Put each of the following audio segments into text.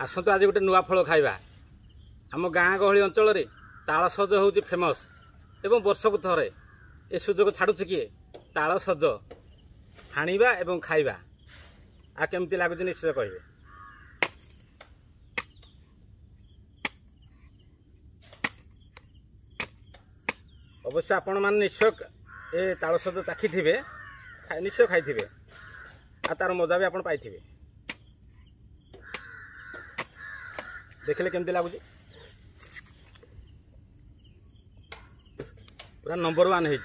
आसतु आज गोटे नुआ फल खाइबा। आम गाँ गहली अंचल तालसज हूँ फेमस एवं वर्षक थरे ए सुजोग छाड़ू किए तालसज हाणिबा एवं खाइबा। आ केमती लगुच निश्चय कहे। अवश्य आपण मैंने निश्चय ए तालसज चाखी निश्चय खाई आ तार मजा भी आप पाई। देखले केमती लगुच पूरा नंबर 1 है।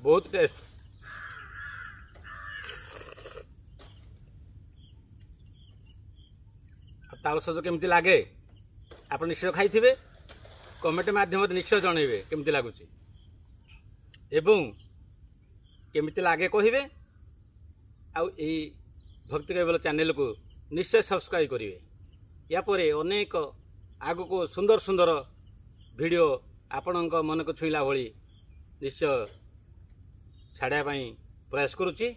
बहुत टेस्ट। तालसज केमती लगे आप निश्चय खाई कमेंट माध्यम निश्चय जनइबे केमती लगुच एवं केमती लगे कहे। आउ भक्ति केवल चैनल को निश्चय सब्सक्राइब करेंगे। या परे अनेक आगु को सुंदर सुंदर वीडियो आपण मन को छुईला भली निश्चय छाड़ापी प्रयास करुच्ची।